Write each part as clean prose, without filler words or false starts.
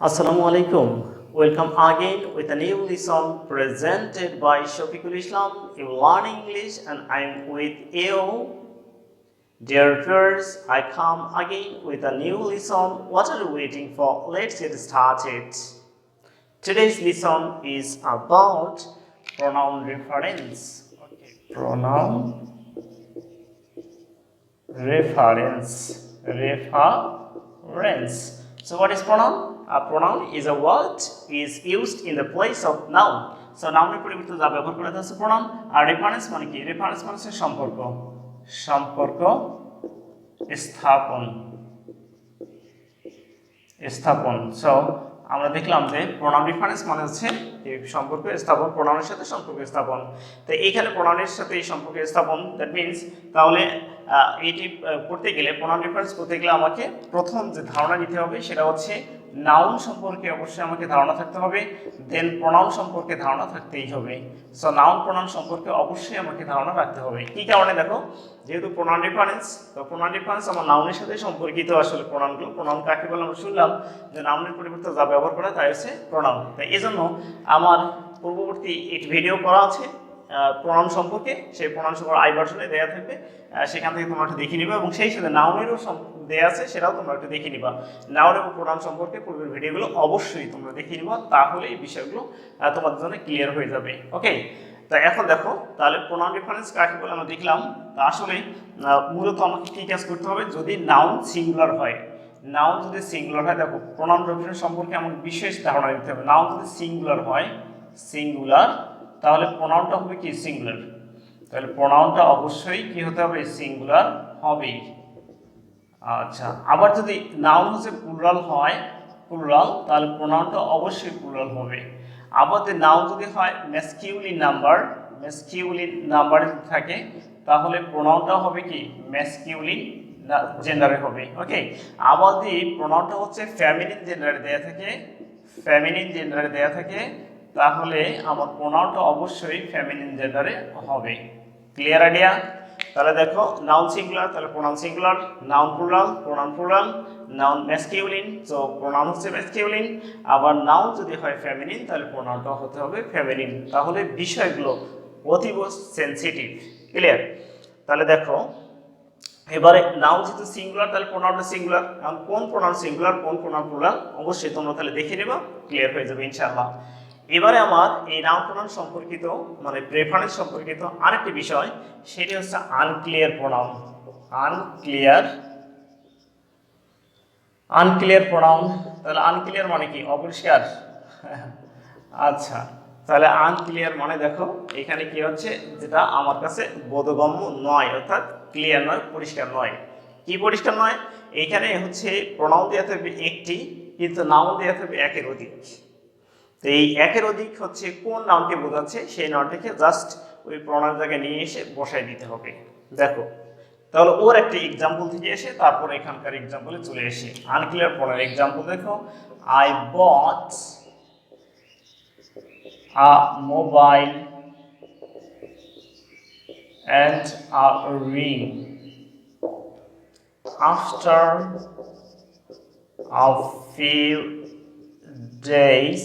Assalamu alaikum. Welcome again with a new lesson presented by Shafiqul Islam. You learn English and I'm with you. Dear viewers, I come again with a new lesson. What are you waiting for? Let's get started. Today's lesson is about pronoun reference. Pronoun reference. So what is pronoun? A pronoun is a word is used in the place of noun. So noun এর পরিবর্তে যা ব্যবহার করা যাচ্ছে pronoun আর reference মানে কি? Reference মানে হচ্ছে সম্পর্ক স্থাপন। সো আমরা দেখলাম যে প্রোনাউন রেফারেন্স মানে হচ্ছে সম্পর্ক স্থাপন, প্রোনাউনের সাথে সম্পর্ক স্থাপন। তো এইখানে প্রোনাউনের সাথে এই সম্পর্ক স্থাপন, দ্যাট মিনস তাহলে এটি করতে গেলে প্রোনাউন রেফারেন্স করতে গেলে আমাকে প্রথম যে ধারণা নিতে হবে সেটা হচ্ছে নাউন সম্পর্কে অবশ্যই আমাকে ধারণা থাকতে হবে, দেন প্রোনাউন সম্পর্কে ধারণা থাকতেই হবে। সো নাউন প্রোনাউন সম্পর্কে অবশ্যই আমাকে ধারণা রাখতে হবে। কি কারণে? দেখো, যেহেতু প্রোনাউন রেফারেন্স, তো প্রোনাউন রেফারেন্স আমার নাউনের সাথে সম্পর্কিত। আসলে প্রোনাউনগুলো, প্রোনাউন কাকে বলে আমরা শুনলাম যে নাউনের পরিবর্তে যা ব্যবহার করা তাই হচ্ছে প্রোনাউন। তাই এজন্য আমার পূর্ববর্তী একটি ভিডিও করা আছে প্রোনাউন সম্পর্কে, সেই প্রোনাউন সম্পর্কে আই ভার্সনে দেওয়া থাকবে, সেখান থেকে তোমরা একটু দেখে নিবা এবং সেই সাথে নাউনেরও দেওয়া আছে, সেটাও তোমরা একটু দেখে নিবা। নাউন এবং প্রোনাউন সম্পর্কে পূর্বের ভিডিওগুলো অবশ্যই তোমরা দেখে নিবা, তাহলে এই বিষয়গুলো তোমাদের জন্য ক্লিয়ার হয়ে যাবে। ওকে, তা এখন দেখো, তাহলে প্রোনাউন রেফারেন্স কাকে বলে আমরা দেখলাম। তা আসলে মূলত আমাকে কি কাজ করতে হবে? যদি নাউন সিঙ্গুলার হয়, নাউন যদি সিঙ্গুলার হয়, দেখো প্রোনাউন রেফারেন্স সম্পর্কে আমাকে বিশেষ ধারণা দিতে হবে। নাউন যদি সিঙ্গুলার হয়, তাহলে প্রোনাউনটা হবে কি? সিঙ্গুলার। তাহলে প্রোনাউনটা অবশ্যই কি হতে হবে? সিঙ্গুলার হবেই। আচ্ছা, আবার যদি নাউন হচ্ছে প্লুরাল হয়, তাহলে প্রোনাউনটা অবশ্যই প্লুরাল হবে। আবার যদি নাউন যদি হয় ম্যাসকিউলিন নাম্বার থাকে, তাহলে প্রোনাউনটা হবে কি? ম্যাসকিউলিন জেন্ডারে হবে। ওকে, আবার যদি প্রোনাউনটা হচ্ছে ফেমিনিন জেন্ডারে দেয়া থাকে, তাহলে আমার প্রোনাউনটা অবশ্যই ফেমিনিন জেন্ডারে হবে। Clear idea? তাহলে দেখো, নাউন সিঙ্গুলার তাহলে pronoun singular, noun plural pronoun plural, noun masculine তো প্রোনাউন হচ্ছে ম্যাসকিউলিন, আবার নাউন যদি হয় ফেমিনিন তাহলে প্রোনাউনটা হতে হবে ফেমিনিন। তাহলে বিষয়গুলো অতীব সেনসিটিভ। ক্লিয়ার? তাহলে দেখো, এবারে নাউন যেহেতু সিঙ্গুলার তাহলে প্রোনাউনটা সিঙ্গুলার। এখন কোন প্রোনাউন সিঙ্গুলার কোন প্রোনাউন প্লুরাল অবশ্যই তোমরা তাহলে দেখে নেবা, ক্লিয়ার হয়ে যাবে ইনশাআল্লাহ। এবারে আমার এই নাউন প্রোনাউন সম্পর্কিত মানে প্রেফারেন্স সম্পর্কিত আরেকটি বিষয়, সেটি হচ্ছে আনক্লিয়ার প্রোনাউন। আনক্লিয়ার প্রোনাউন, তাহলে আনক্লিয়ার মানে কি? অপরিষ্কার। আচ্ছা, তাহলে আনক্লিয়ার মানে দেখো এখানে কি হচ্ছে, যেটা আমার কাছে বোধগম্য নয়, অর্থাৎ ক্লিয়ার নয়, পরিষ্কার নয়। কি পরিষ্কার নয়? এইখানে হচ্ছে প্রোনাউন দেওয়া থাকবে একটি, কিন্তু নাউন দেওয়া থাকবে একের অধিক। তো এই একের অধিক হচ্ছে কোন নাউনকে বোঝাচ্ছে, সেই নাউনটাকে জাস্ট ওই প্রোনাউন জায়গায় নিয়ে এসে বসাই দিতে হবে। দেখো, তাহলে ওর একটা এক্সাম্পল থেকে এসে তারপর এখানকার এক্সাম্পলে চলে এসে আনক্লিয়ার প্রোনাউন এক্সাম্পল দেখো, I bought a mobile and a ring. After a few days,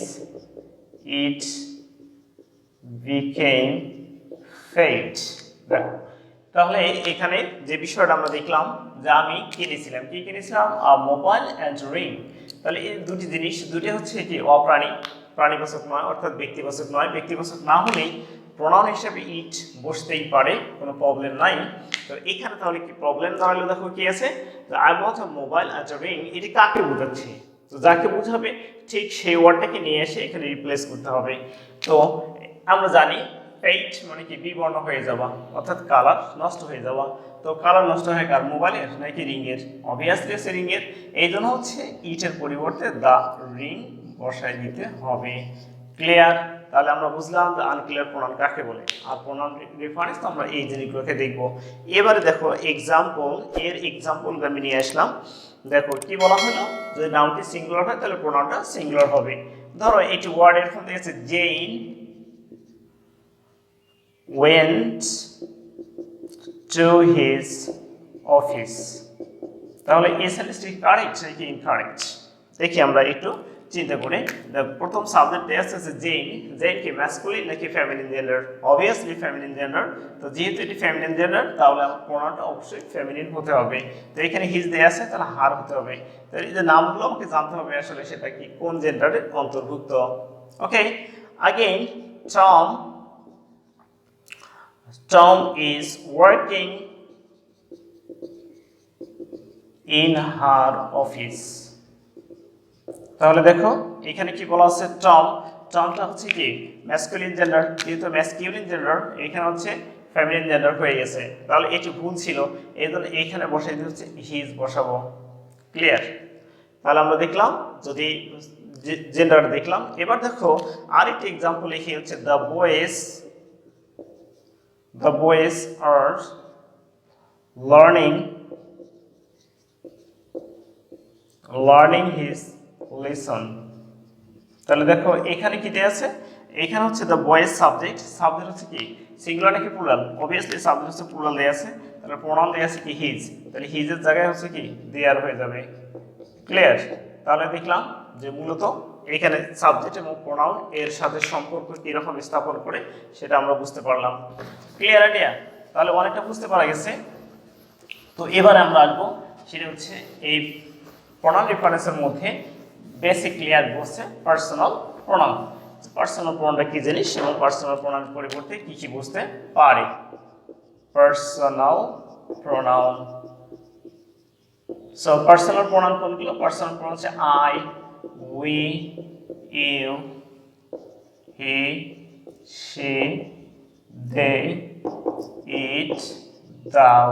it became fate. তাহলে এখানে যে বিষয়টা আমরা দেখলাম যে আমি কিনেছিলাম, কি কিনেছিলাম? Mobile and ring. তাহলে এই দুটি জিনিস, দুটি হচ্ছে কি? প্রাণীবাচক নয়, অর্থাৎ ব্যক্তিবাচক নয়। ব্যক্তিবাচক না হলেই প্রোনাউন হিসেবে ইট বসতেই পারে, কোনো প্রবলেম নাই। তো এখানে তাহলে কি প্রবলেম দাঁড়ালো? দেখো কি আছে, I bought a mobile and a ring, এটি কাকে বোঝাচ্ছে? তো যাকে বোঝাবে ঠিক সেই ওয়ার্ডটাকে নিয়ে এসে এখানে রিপ্লেস করতে হবে। তো আমরা জানি ফেইট মানে কি? বিবর্ণ হয়ে যাওয়া, অর্থাৎ কালার নষ্ট হয়ে যাওয়া। তো কালার নষ্ট হয় কার? মোবাইলের নাকি রিংয়ের? অবভিয়াসলি হচ্ছে রিংয়ের। এই জন্য হচ্ছে ইটের পরিবর্তে দা রিং বসায় দিতে হবে। ক্লিয়ার? তাহলে আমরা বুঝলাম যে আনক্লিয়ার প্রোনাউন কাকে বলে, আর প্রোনাউন রেফারেন্স তো আমরা এই জিনিসগুলোকে দেখব। এবারে দেখো এক্সাম্পল, এর এক্সাম্পল আমি নিয়ে আসলাম। দেখো কি বলা হলো, যদি নাউনটি সিঙ্গুলার হয় তাহলে প্রোনাউনটা সিঙ্গুলার হবে। ধরো এটি ওয়ার্ড এরকম দেখেছে, Zain went to his office। তাহলে এই সেন্টেন্সটি কারেক্ট নাকি ইনকারেক্ট? দেখি আমরা একটু চিন্তা করে প্রথম সাবজেক্টে আছে জেইন। জেইন কি ম্যাসকুলিন নাকি feminine gender? Obviously feminine gender. তো যেহেতু এটি ফেমিনিন জেন্ডার তাহলে আমার প্রোনাউনটা অবশ্যই ফেমিনিন হতে হবে। তো এখানে হিজ দেয়া আছে তাহলে হার হতে হবে। তো এই যে নামগুলো আমাকে জানতে হবে আসলে সেটা কি কোন জেন্ডারের অন্তর্ভুক্ত। ওকে, again Tom is working in her office। তাহলে দেখো এখানে কি বলা আছে টমটা হচ্ছে কি ম্যাসকুলিন জেন্ডার, যেহেতু ম্যাসকিউলিন জেন্ডার এখানে হচ্ছে ফেমিনিন জেন্ডার হয়ে গেছে, তাহলে এটি ভুল ছিল, এই জন্য এখানে বসাই দিতে হচ্ছে হিজ বসাবো। ক্লিয়ার? তাহলে আমরা দেখলাম যদি জেন্ডার দেখলাম। এবার দেখো আরেকটি एग्जांपल লিখি হচ্ছে the boys are learning his lesson। তাহলে দেখো এখানে কি দেয়া আছে, এখানে হচ্ছে the boys সাবজেক্ট হচ্ছে কি সিঙ্গুলার নাকি প্লুরাল? অবভিয়াসলি সাবজেক্ট হচ্ছে প্লুরাল দেয়া আছে, তাহলে প্রোনাউন দেয়া আছে কি হিজ, তাহলে হিজের জায়গায় হচ্ছে কি দেয়ার হয়ে যাবে। ক্লিয়ার? তাহলে দেখলাম যে মূলত এখানে সাবজেক্ট এবং প্রোনাউন এর সাথে সম্পর্ক কিরকম স্থাপন করে সেটা আমরা বুঝতে পারলাম। Clear idea? তাহলে অনেকটা বুঝতে পারা গেছে। তো এবার আমরা আসবো সেটা হচ্ছে এই প্রোনাউন রেফারেন্সের মধ্যে বেসিকলি আসবো হচ্ছে পার্সোনাল প্রোনাউন। পার্সোনাল প্রোনাউনটা কি জিনিস এবং পার্সোনাল প্রোনাউনের পরিবর্তে কি কি বুঝতে পারি। Personal pronoun, so personal pronoun কোনগুলো? পার্সোনাল প্রোনাউন হচ্ছে I, we, you, he, she, they, it, দাও।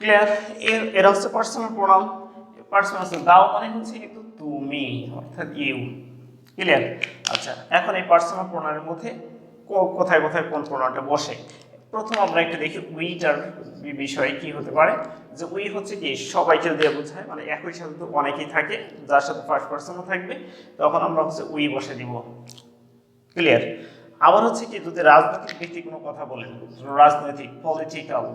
ক্লিয়ার? এরা হচ্ছে পার্সোনাল প্রোনাউন। পার্সোনাল দাও মানে হচ্ছে কিন্তু তুমি, অর্থাৎ ইউ। ক্লিয়ার? আচ্ছা, এখন এই পার্সোনাল প্রোনাউনের মধ্যে কোথায় কোথায় কোন প্রোনাউনটা বসে। প্রথম আমরা একটু দেখি উইটার বিষয়ে কি হতে পারে। যে উই হচ্ছে কি সবাইকে দিয়ে বোঝায়, মানে একই সাথে তো অনেকেই থাকে যার সাথে ফার্স্ট পার্সনও থাকবে, তখন আমরা হচ্ছে উই বসে দিব। ক্লিয়ার? আবার হচ্ছে কি যদি রাজনৈতিক ব্যক্তি কোনো কথা বলেন, রাজনৈতিক পলিটিক্যাল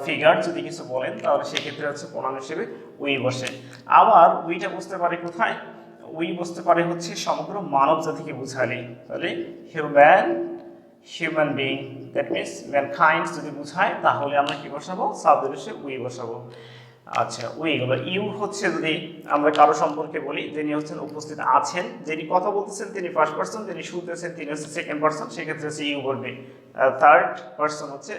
ফিগার যদি কিছু বলেন তাহলে সেক্ষেত্রে হচ্ছে প্রোনাউন হিসেবে উই বসে। আবার উইটা বুঝতে পারে কোথায়? উই বুঝতে পারে হচ্ছে সমগ্র মানব জাতিকে বোঝালে, তাহলে human being, that means mankind যদি বোঝায় তাহলে আমরা কি বসাবো? সাবজেক্ট হিসেবে উই বসাবো। আচ্ছা, উইগুলো ইউ হচ্ছে যদি আমরা কারো সম্পর্কে বলি যিনি হচ্ছেন উপস্থিত আছেন, যিনি কথা বলতেছেন তিনি ফার্স্ট পারসন, যিনি শুনতেছেন তিনি হচ্ছে সেকেন্ড পারসন, সেক্ষেত্রে হচ্ছে ইউ বলবে। থার্ড পারসন হচ্ছে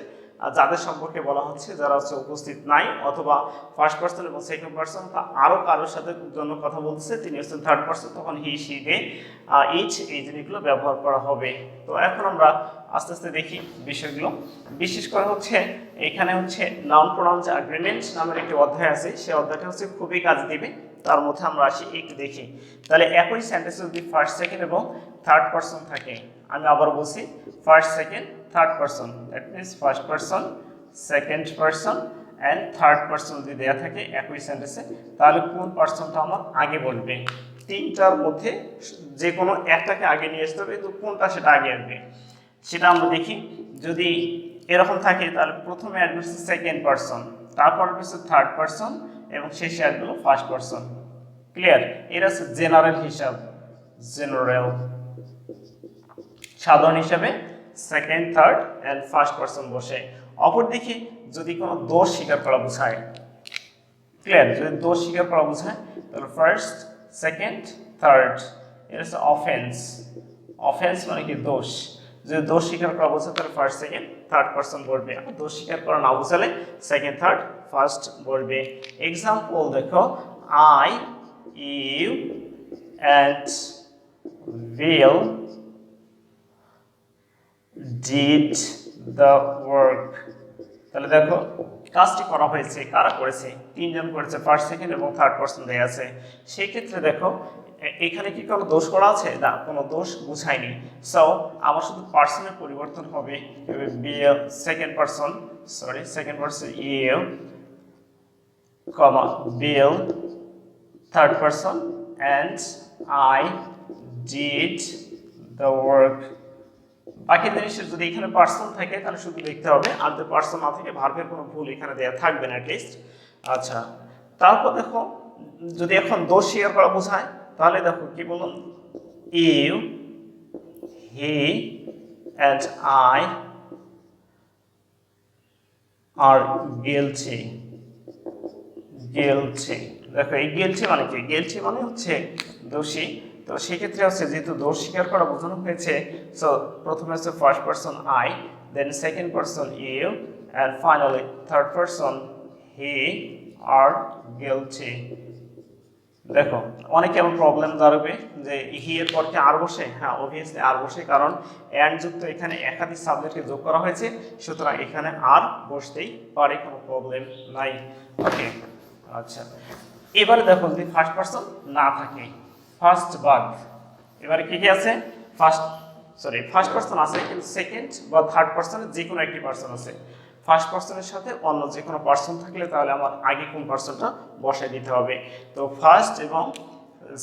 যাদের সম্পর্কে বলা হচ্ছে যারা হচ্ছে উপস্থিত নাই অথবা ফার্স্ট পারসন এবং সেকেন্ড পারসন তা আরও কারোর সাথে জন্য কথা বলতেছে তিনি হচ্ছেন থার্ড পারসন, তখন হি, শি, দে, ইচ এই জিনিসগুলো ব্যবহার করা হবে। তো এখন আমরা আস্তে আস্তে দেখি বিষয়গুলো। বিশেষ করে হচ্ছে এখানে হচ্ছে নাউন প্রোনাউন যে এগ্রিমেন্ট নামের একটি অধ্যায় আছে, সেই অধ্যায়টা হচ্ছে খুবই কাজ দিবে। তার মধ্যে আমরা আসি একটু দেখি। তাহলে একই সেন্টেন্সে যদি ফার্স্ট, সেকেন্ড এবং থার্ড পারসন থাকে, আমি আবার বলছি first, second, third person, that means first person, second person and third person যদি দেওয়া থাকে একই সেন্টেন্সে, তাহলে কোন পারসনটা আমার আগে বলবে? তিনটার মধ্যে যে কোনো একটাকে আগে নিয়ে আসতে হবে, কিন্তু কোনটা সেটা আগে আসবে সেটা আমরা দেখি। যদি এরকম থাকে তাহলে প্রথমে আসবে সেকেন্ড পারসন, তারপর আসবে থার্ড পারসন এবং শেষে আসবে ফার্স্ট পারসন। ক্লিয়ার? এর আছে জেনারেল হিসাব, জেনারেল সাধারণ হিসাবে second, third and first person বসে। অপরদিকে যদি কোনো দোষ স্বীকার করা বোঝায়, ক্লিয়ার? যদি দোষ স্বীকার করা বোঝায় তাহলে ফার্স্ট, সেকেন্ড, থার্ড। এর হচ্ছে অফেন্স, অফেন্স মানে কি দোষ। যদি দোষ স্বীকার করা বোঝায় তাহলে ফার্স্ট, সেকেন্ড, থার্ড পারসন বলবে। আর দোষ স্বীকার করা না বোঝালে সেকেন্ড, থার্ড, ফার্স্ট বলবে। এক্সাম্পল দেখো, I, you and will did the work। তাহলে দেখো কাজটি করা হয়েছে, কারা করেছে? তিনজন করেছে, ফার্স্ট, সেকেন্ড এবং থার্ড পারসন দেয়া আছে। সেই ক্ষেত্রে দেখো এখানে কি কোনো দোষ করা আছে? না, কোনো দোষ বুঝায়নি। সো আমার শুধু পার্সনের পরিবর্তন হবে, second person, sorry second person you, comma will, third person and I did the work। বাকি জিনিসের যদি এখানে পার্সন থাকে তাহলে শুধু দেখতে হবে, আর যদি পার্সন না থাকে ভার্বের কোনো ভুল এখানে দেয়া থাকবে না অ্যাটলিস্ট। আচ্ছা, তারপর দেখো যদি এখন দোষ স্বীকার করা বোঝায় তাহলে দেখো কি বললাম, you, he and I are guilty. দেখো এই guilty মানে কি? guilty মানে হচ্ছে দোষী। তো সেক্ষেত্রে হচ্ছে যেহেতু দোষ স্বীকার করা বোঝানো হয়েছে, সো প্রথমে হচ্ছে first person I, then second person you, and finally third person he are guilty. দেখো অনেকে এমন প্রবলেম দাঁড়াবে যে হি এর পর কি আর বসে? হ্যাঁ, অবভিয়াসলি আর বসে, কারণ অ্যান্ড যুক্ত এখানে একাধিক সাবজেক্টকে যোগ করা হয়েছে, সুতরাং এখানে আর বসতেই পারে, কোনো প্রবলেম নাই। ওকে, আচ্ছা এবারে দেখো যদি ফার্স্ট পারসন না থাকে, ফার্স্ট বাদ, এবারে কি কি আছে? ফার্স্ট পারসন আছে কিন্তু সেকেন্ড বা থার্ড পারসনের যে কোনো একটি পারসন আছে। ফার্স্ট পারসনের সাথে অন্য যে কোনো পারসন থাকলে তাহলে আমার আগে কোন পারসনটা বসাই দিতে হবে। তো ফার্স্ট এবং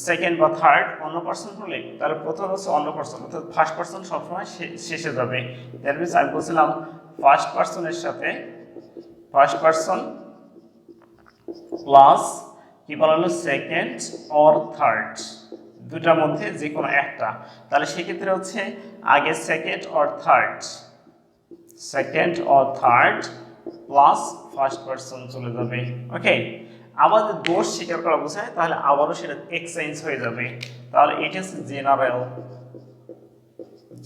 সেকেন্ড বা থার্ড অন্য পারসন হলে তাহলে প্রথম হচ্ছে অন্য পারসন, অর্থাৎ ফার্স্ট পারসন সবসময় শেষে যাবে। দ্যাট মিনস আমি বলছিলাম ফার্স্ট পারসনের সাথে ফার্স্ট পারসন প্লাস কি বলা হলো সেকেন্ড অর থার্ড, দুটার মধ্যে যে কোনো একটা। তাহলে সেক্ষেত্রে হচ্ছে আগে second or third plus first person চলে যাবে। ওকে, আবার যদি দোষ স্বীকার করা বোঝায় তাহলে আবারও সেটা এক্সচেঞ্জ হয়ে যাবে। তাহলে এটা হচ্ছে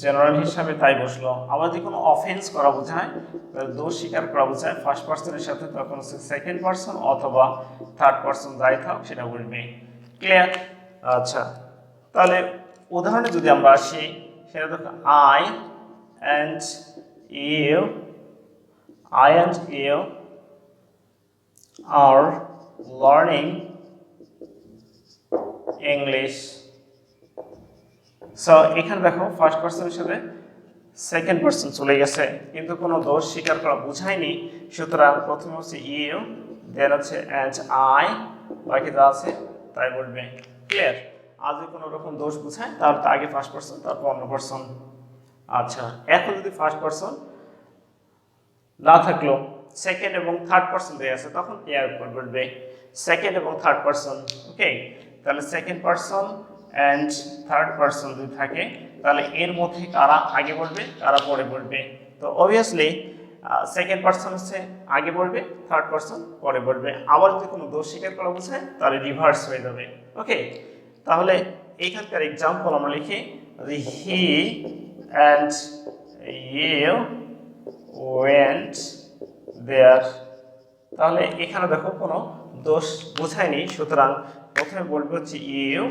জেনারেল হিসাবে তাই বসলো। আবার যদি কোনো অফেন্স করা বোঝায়, দোষ স্বীকার করা বোঝায় ফার্স্ট পারসনের সাথে, তখন হচ্ছে সেকেন্ড পারসন অথবা থার্ড পারসন যাই থাক সেটা বলবে। ক্লিয়ার? আচ্ছা, তাহলে উদাহরণে যদি আমরা আসি, সেটা দেখো I and you are learning English. So এখানে দেখো ফার্স্ট পারসনের সাথে সেকেন্ড পারসন চলে গেছে, কিন্তু কোনো দোষ স্বীকার করা বোঝায়নি, সুতরাং প্রথমে হচ্ছে ইউ, দেন হচ্ছে অ্যান্ড আই, বাকি যা আছে তাই বলবে। ক্লিয়ার? আর যদি কোনো রকম দোষ বোঝায় তাহলে তো আগে ফার্স্ট পারসন তারপর অন্য পারসন। আচ্ছা, এখন যদি ফার্স্ট পারসন না থাকলো, সেকেন্ড এবং থার্ড পারসন দেয়া আছে, তখন কে আর বলবে? সেকেন্ড এবং থার্ড পারসন। ওকে, তাহলে second person and third person যদি থাকে তাহলে এর মধ্যে কারা আগে বলবে কারা পরে বলবে? তো অবভিয়াসলি সেকেন্ড পারসন হচ্ছে আগে বলবে, থার্ড পারসন পরে বলবে। আবার যদি কোনো দোষ স্বীকার করা বোঝায় তাহলে রিভার্স হয়ে যাবে। ওকে, তাহলে এইখানকার এক্সাম্পল আমরা লিখি, he and you went there. তাহলে এখানে দেখো কোনো দোষ বোঝায়নি, সুতরাং প্রথমে বলবো হচ্ছে you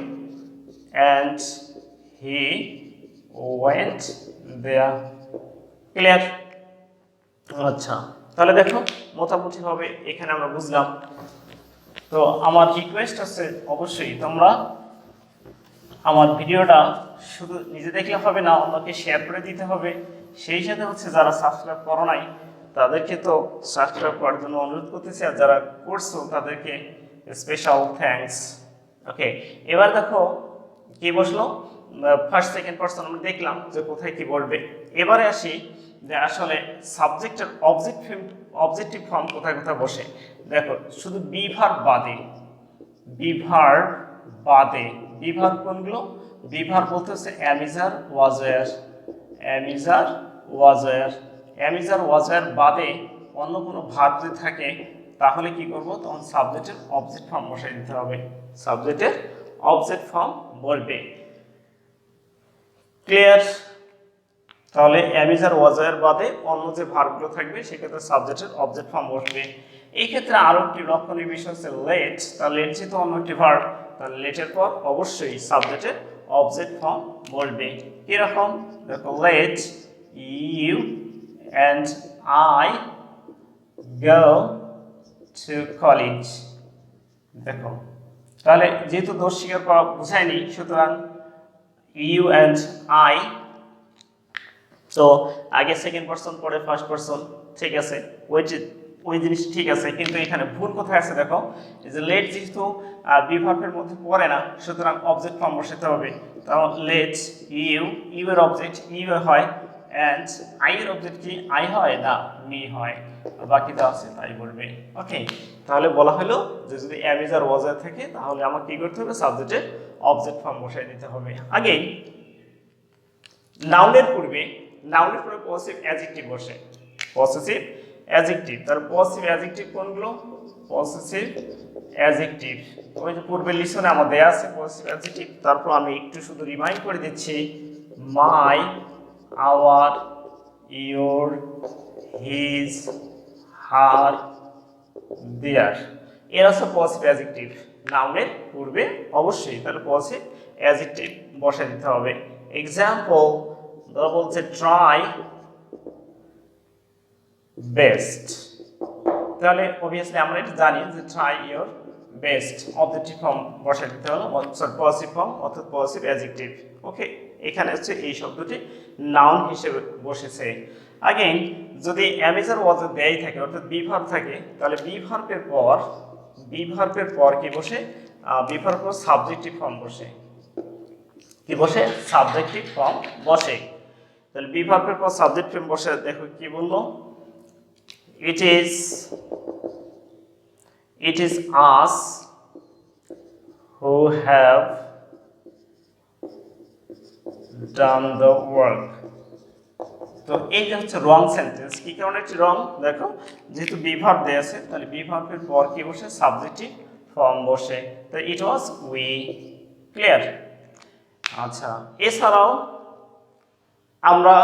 and he went there. Clear? আচ্ছা, তাহলে দেখো মোটামুটি ভাবে এখানে আমরা বুঝলাম। তো আমার রিকোয়েস্ট আছে অবশ্যই তোমরা আমার ভিডিওটা শুধু নিজে দেখলে হবে না, অন্যকে শেয়ার করে দিতে হবে। সেই সাথে হচ্ছে যারা সাবস্ক্রাইব করো নাই তাদেরকে তো সাবস্ক্রাইব করার জন্য অনুরোধ করতেছি, আর যারা করছো তাদেরকে স্পেশাল থ্যাঙ্কস। ওকে, এবার দেখো কি বসলো, ফার্স্ট সেকেন্ড পারসন আমরা দেখলাম যে কোথায় কি বলবে। এবারে আসি যে আসলে সাবজেক্টের অবজেক্টিভ ফর্ম কোথায় কোথায় বসে। দেখো শুধু বিভার বিভার কোনগুলো? বিভার বলতে হচ্ছে অ্যামিজার ওয়াজার বাদে অন্য কোনো ভার্ব যদি থাকে তাহলে কি করব? তখন সাবজেক্টের অবজেক্ট ফর্ম বসাই দিতে হবে, সাবজেক্টের অবজেক্ট ফর্ম বলবে। ক্লিয়ার? তাহলে অ্যামিজার ওয়াজার বাদে অন্য যে ভার্বগুলো থাকবে সেক্ষেত্রে সাবজেক্টের অবজেক্ট ফর্ম বসবে। এই ক্ষেত্রে আরো একটি লক্ষণীয় বিষয় হচ্ছে লেট। তাহলে লেট যেহেতু অন্য একটি ভার্ব, তাহলে লেটের পর অবশ্যই সাবজেক্টের অবজেক্ট ফর্ম বলবে। কিরকম? দেখো let you and I go to college. দেখো তাহলে যেহেতু দোষ স্বীকার করা বোঝায়নি, সুতরাং ইউ অ্যান্ড আই, তো আগে সেকেন্ড পারসন পরে ফার্স্ট পারসন, ঠিক আছে, ওই জিনিস ঠিক আছে। কিন্তু এখানে ভুল কোথায় আছে দেখো, এই যে লেট যেহেতু বিভার্বের মধ্যে পড়ে না, সুতরাং অবজেক্ট ফর্ম বসাতে হবে। তাহলে লেট ইউ এর অবজেক্ট ইউ হয়, অ্যান্ড আই এর অবজেক্ট কি আই হয় না মি হয়, বাকিটা আছে তাই বলবে। ওকে, তাহলে বলা হলো যে যদি এম ইজ আর ওয়াজ আর থাকে তাহলে আমাকে কি করতে হবে, সাবজেক্টের অবজেক্ট ফর্ম বসাই দিতে হবে। আগে নাউনের পূর্বে পসেসিভ অ্যাডজেক্টিভ বসে, পসেসিভ অ্যাডজেক্টিভ। তার পসেসিভ অ্যাডজেক্টিভ কোনগুলো, পসেসিভ অ্যাডজেক্টিভ ওই যে পূর্বের লিসনে আমার দেয়া আছে পসেসিভ অ্যাডজেক্টিভ। তারপর আমি একটু শুধু রিমাইন্ড করে দিচ্ছি, মাই, আওয়ার, ইয়োর, হিজ, হার, দেয়ার, এরা সব পসেসিভ অ্যাডজেক্টিভ। নাউনের পূর্বে অবশ্যই তাহলে পসেসিভ অ্যাডজেক্টিভ বসাই দিতে হবে। এক্সাম্পল, ধরা বলছে ট্রাই বেস্ট, তাহলে অবভিয়াসলি আমরা এটা জানি যে try your best objective form বসাই দিতে হলো, সরি পসেসিভ ফর্ম অর্থাৎ পসেসিভ অ্যাডজেক্টিভ। ওকে, এখানে হচ্ছে এই শব্দটি নাউন হিসেবে বসেছে। अगेन যদি am is আর was দেই থাকে অর্থাৎ বি ভার্ব থাকে তাহলে বি ভার্বের পর কি বসে, বি ভার্বের পর সাবজেক্টিভ ফর্ম বসে, কি বসে, সাবজেক্টিভ ফর্ম বসে। তাহলে বি ভার্বের পর সাবজেক্ট ফর্ম বসে, দেখো কি বললো, it is us who have done the work। তো এই যে হচ্ছে রং সেন্টেন্স, কি কারণে এটি রং, দেখো যেহেতু বি ভার্ব দেয়া আছে তাহলে বি ভার্বের পর কি বসে, সাবজেক্টিভ ফর্ম বসে। তো ইট ওয়াজ উই, ক্লিয়ার। আচ্ছা, এছাড়াও আমরা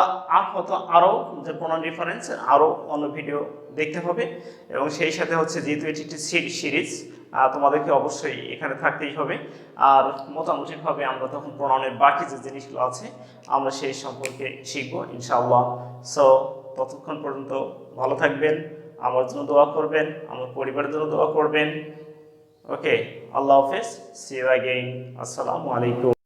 আরো যে প্রোনাউন ডিফারেন্স আরো অন্য ভিডিও দেখতে হবে, এবং সেই সাথে হচ্ছে যেহেতু এটি একটি সিরিজ তোমাদেরকে অবশ্যই এখানে থাকতেই হবে। আর মোটামুটিভাবে আমরা তখন প্রোনাউনের বাকি যে জিনিসগুলো আছে আমরা সেই সম্পর্কে শিখবো ইনশাআল্লাহ। সো ততক্ষণ পর্যন্ত ভালো থাকবেন, আমার জন্য দোয়া করবেন, আমার পরিবারের জন্য দোয়া করবেন। ওকে, আল্লাহ হাফেজ, সি ইউ অ্যাগেইন, আসসালামু আলাইকুম।